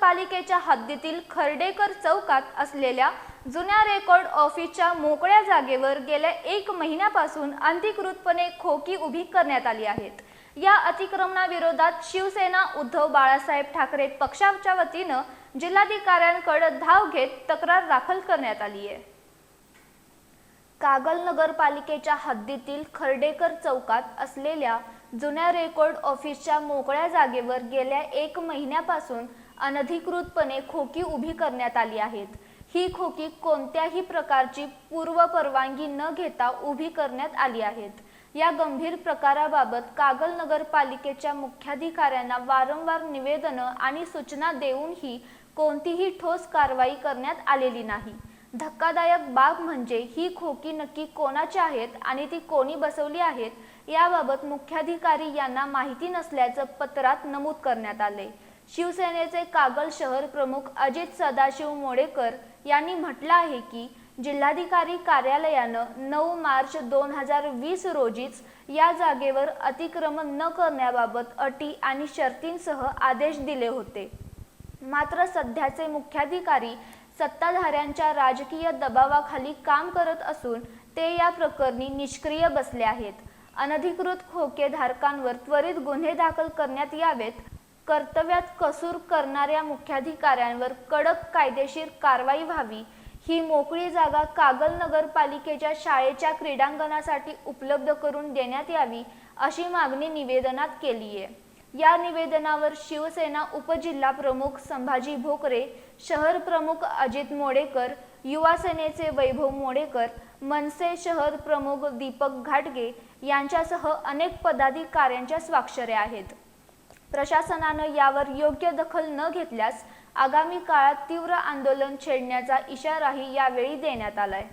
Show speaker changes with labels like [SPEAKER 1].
[SPEAKER 1] नगरपालिकेच्या हद्दीतील खर्डेकर चौकात असलेल्या जुन्या रेकॉर्ड ऑफिसच्या मोकळ्या जागेवर गेल्या 1 महिन्यापासून अनधिकृतपणे खोकी उभी करण्यात आली आहेत। या अतिक्रमणाविरोधात शिवसेना उद्धव बाळासाहेब ठाकरे पक्षाच्या वतीने जिल्हाधिकाऱ्यांकडे धाव घेत तक्रार दाखल करण्यात आली आहे। कागल नगरपालिकेच्या हद्दीतील खर्डेकर चौकात असलेल्या जुन्या रेकॉर्ड ऑफिसच्या मोकळ्या जागेवर गेल्या 1 महिन्यापासून अनधिकृतपणे खोकी उभी करण्यात आली आहेत। ही खोकी कोणत्याही प्रकारची पूर्व परवानगी न घेता उभी करण्यात आली आहेत। या गंभीर प्रकाराबाबत कागल नगरपालिकेच्या मुख्याधिकाऱ्यांना वारंवार निवेदन आणि सूचना देऊनही कोणतीही ठोस कारवाई करण्यात आलेली नाही। धक्कादायक बाब म्हणजे ही खोकी नक्की कोणाची आहेत आणि ती कोणी बसवली आहेत याबाबत मुख्याधिकारी यांना माहिती नसल्याचं पत्रात नमूद करण्यात आले। शिवसेनेचे कागल शहर प्रमुख अजित सदाशिव मोडेकर यांनी म्हटलं आहे की जिल्हाधिकारी कार्यालयानं 9 मार्च 2020 रोजीच या जागेवर अतिक्रमण न करण्याबाबत अटी आणि शर्तींसह आदेश दिले होते। मात्र सध्याचे मुख्याधिकारी सत्ताधाऱ्यांच्या राजकीय दबावाखाली काम करत असून ते या प्रकरणी निष्क्रिय बसले आहेत। अनधिकृत खोकेधारकांवर त्वरित गुन्हे दाखल करण्यात यावेत। कर्तव्यात कसूर करणाऱ्या मुख्याधिकाऱ्यांवर कडक कायदेशीर कारवाई व्हावी। ही मोकळी जागा कागल नगरपालिकेच्या शाळेच्या क्रीडांगणासाठी उपलब्ध करून देण्यात यावी अशी मागणी निवेदनात केली आहे। या निवेदनावर शिवसेना उपजिल्हा प्रमुख संभाजी भोकरे, शहर प्रमुख अजित मोडेकर, युवा सेनेचे वैभव मोडेकर, मनसे शहर प्रमुख दीपक घाटगे यांच्यासह अनेक पदाधिकाऱ्यांच्या स्वाक्षऱ्या आहेत। प्रशासनाने यावर योग्य दखल न घेतल्यास आगामी काळात तीव्र आंदोलन छेडण्याचा इशाराही यावेळी देण्यात आलाय।